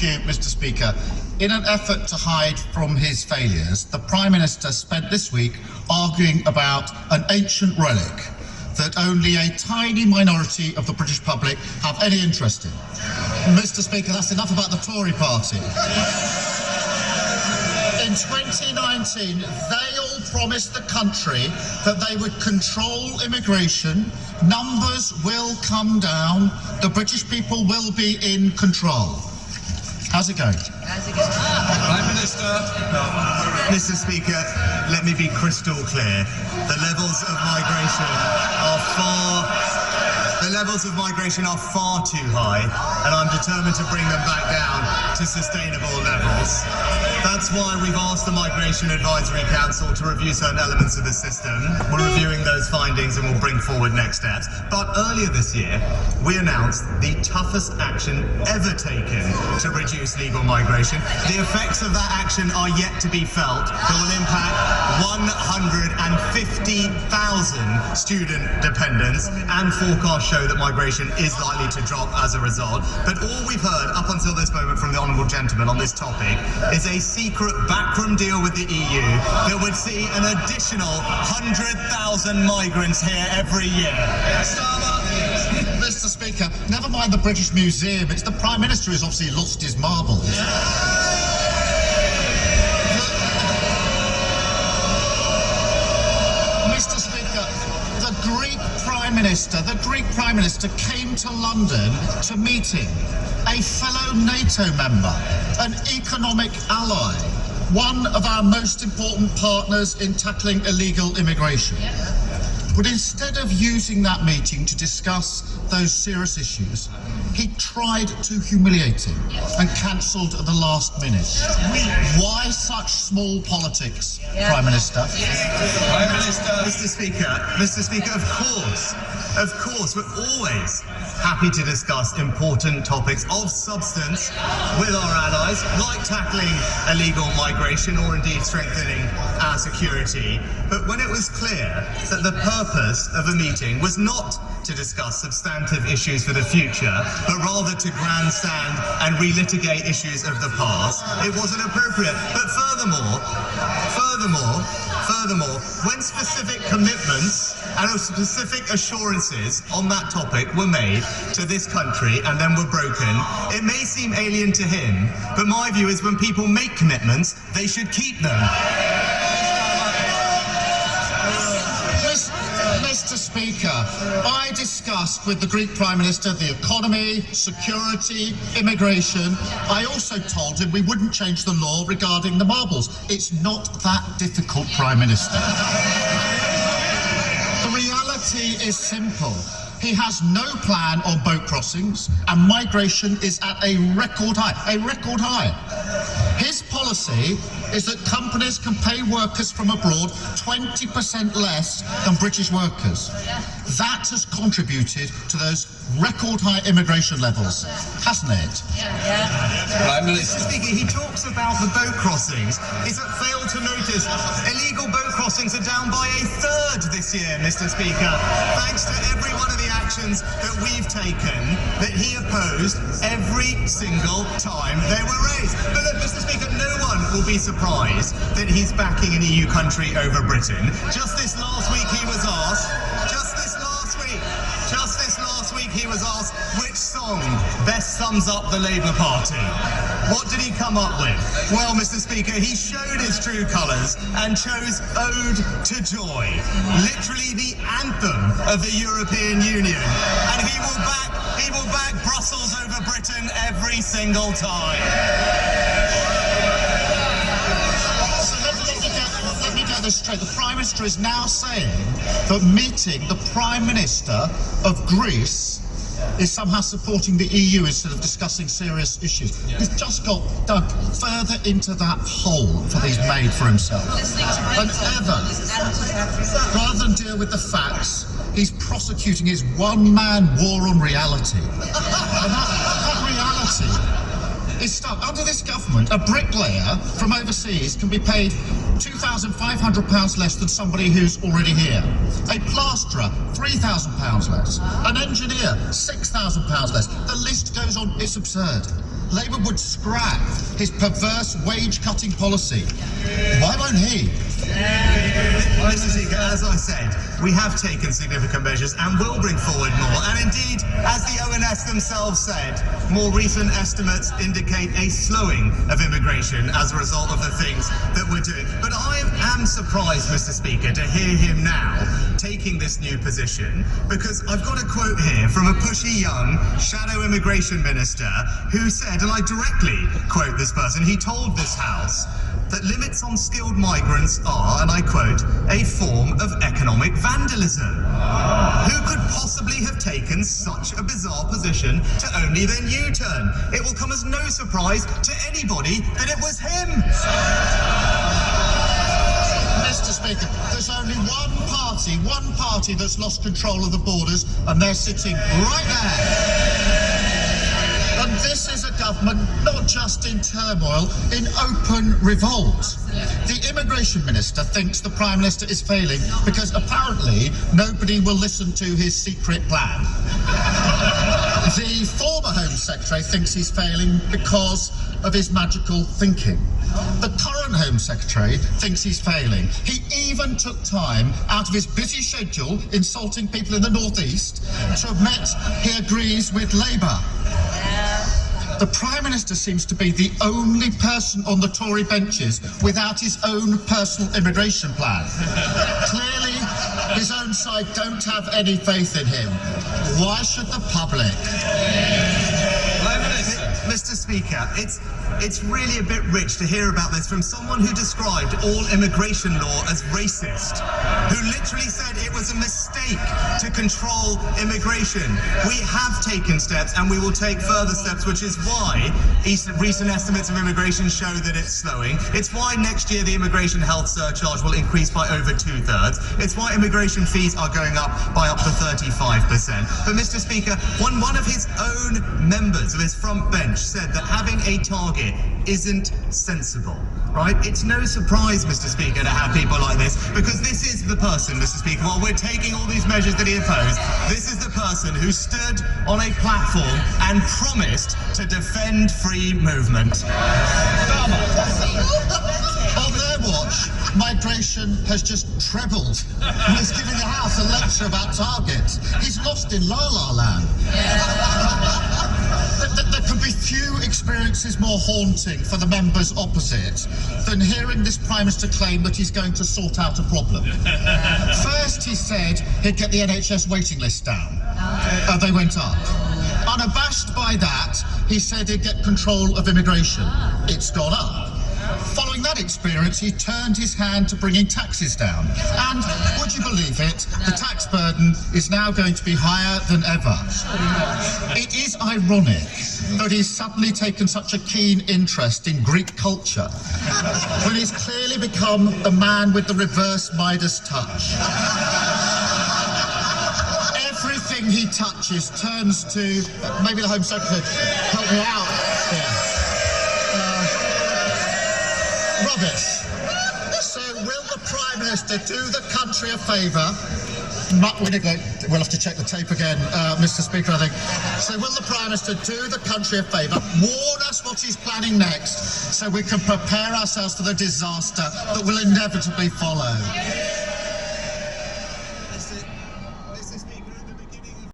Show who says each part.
Speaker 1: Thank you, Mr. Speaker. In an effort to hide from his failures, the Prime Minister spent this week arguing about an ancient relic that only a tiny minority of the British public have any interest in. Mr. Speaker, that's enough about the Tory party. In 2019, they all promised the country that they would control immigration, numbers will come down, the British people will be in control. How's it going?
Speaker 2: Prime Minister.
Speaker 3: Mr. Speaker, let me be crystal clear. The levels of migration are far too high, and I'm determined to bring them back down to sustainable levels. That's why we've asked the Migration Advisory Council to review certain elements of the system. We're reviewing those findings and we'll bring forward next steps. But earlier this year, we announced the toughest action ever taken to reduce legal migration. The effects of that action are yet to be felt. It will impact 150,000 student dependents, and forecasts show that migration is likely to drop as a result. But all we've heard up until this moment from the Honourable Gentleman on this topic is a secret backroom deal with the EU that would see an additional 100,000 migrants here every year.
Speaker 1: Mr. Speaker, never mind the British Museum, it's the Prime Minister who's obviously lost his marbles. Mr. Speaker, the Greek Prime Minister came to London to meet him, a fellow NATO member, an economic ally, one of our most important partners in tackling illegal immigration. But instead of using that meeting to discuss those serious issues, he tried to humiliate him and cancelled at the last minute. Why such small politics, Prime Minister?
Speaker 3: Prime Minister. Mr. Speaker, of course, we're always happy to discuss important topics of substance with our allies, like tackling illegal migration or indeed strengthening our security. But when it was clear that the purpose of a meeting was not to discuss substantive issues for the future, but rather to grandstand and relitigate issues of the past, it wasn't appropriate. But furthermore, when specific commitments and specific assurances on that topic were made to this country and then were broken, it may seem alien to him, but my view is when people make commitments, they should keep them.
Speaker 1: Mr. Speaker, I discussed with the Greek Prime Minister the economy, security, immigration. I also told him we wouldn't change the law regarding the marbles. It's not that difficult, Prime Minister. The reality is simple. He has no plan on boat crossings, and migration is at a record high. His policy is that companies can pay workers from abroad 20% less than British workers. That has contributed to those record high immigration levels, hasn't it?
Speaker 3: Prime Minister. Mr. Speaker, he talks about the boat crossings. Is it failed to notice illegal boat crossings are down by a third this year, Mr. Speaker, thanks to every one of the actions that we've taken that he opposed every single time they were raised. But look, Mr. Speaker, no one will be surprised that he's backing an EU country over Britain. Just this last week he was asked which song best sums up the Labour Party. What did he come up with? Well, Mr. Speaker, he showed his true colours and chose Ode to Joy, literally the anthem of the European Union. And he will back Brussels over Britain every single time.
Speaker 1: Let me get this straight. The Prime Minister is now saying that meeting the Prime Minister of Greece is somehow supporting the EU instead of discussing serious issues. He's just got dug further into that hole that he's made for himself. And rather than deal with the facts, he's prosecuting his one-man war on reality. And that reality is stuck. Under this government, a bricklayer from overseas can be paid £2,500 less than somebody who's already here. A plasterer, £3,000 less. An engineer, £6,000 less. The list goes on. It's absurd. Labour would scrap his perverse wage-cutting policy. Why won't he?
Speaker 3: Mr. Speaker, as I said, we have taken significant measures and will bring forward more. And indeed, as the ONS themselves said, more recent estimates indicate a slowing of immigration as a result of the things that we're doing. But I am surprised, Mr. Speaker, to hear him now taking this new position, because I've got a quote here from a pushy young shadow immigration minister who said, and I directly quote this person, he told this House that limits on skilled migrants are, and I quote, a form of economic vandalism. Who could possibly have taken such a bizarre position to only then U-turn? It will come as no surprise to anybody that it was him.
Speaker 1: Mr. Speaker, there's only one party that's lost control of the borders, and they're sitting right there. And this is a government not just in turmoil, in open revolt. The immigration minister thinks the Prime Minister is failing because apparently nobody will listen to his secret plan. The former Home Secretary thinks he's failing because of his magical thinking. The current Home Secretary thinks he's failing. He even took time out of his busy schedule insulting people in the Northeast to admit he agrees with Labour. The Prime Minister seems to be the only person on the Tory benches without his own personal immigration plan. Clearly, his own side don't have any faith in him. Why should the public?
Speaker 3: Mr. Speaker, it's really a bit rich to hear about this from someone who described all immigration law as racist, who literally said it was a mistake to control immigration. We have taken steps and we will take further steps, which is why recent estimates of immigration show that it's slowing. It's why next year the immigration health surcharge will increase by over 2/3. It's why immigration fees are going up by up to 35%. But Mr. Speaker, one of his own members of his front bench said that having a target isn't sensible, right? It's no surprise, Mr. Speaker, to have people like this, because this is the person, Mr. Speaker, while we're taking all these measures that he opposed, this is the person who stood on a platform and promised to defend free movement.
Speaker 1: On their watch, migration has just trebled. He's giving the House a lecture about targets. He's lost in La La Land. There can be few experiences more haunting for the members opposite than hearing this Prime Minister claim that he's going to sort out a problem. First, he said he'd get the NHS waiting list down. They went up. Unabashed by that, he said he'd get control of immigration. It's gone up. Following that experience, he turned his hand to bringing taxes down. And, would you believe it, the tax burden is now going to be higher than ever. It is ironic that he's suddenly taken such a keen interest in Greek culture, when he's clearly become the man with the reverse Midas touch. Everything he touches turns to, maybe the Home Secretary, help me out here. Rubbish. So will the Prime Minister do the country a favour? We'll have to check the tape again, Mr. Speaker, I think. So will the Prime Minister do the country a favour, warn us what he's planning next, so we can prepare ourselves for the disaster that will inevitably follow?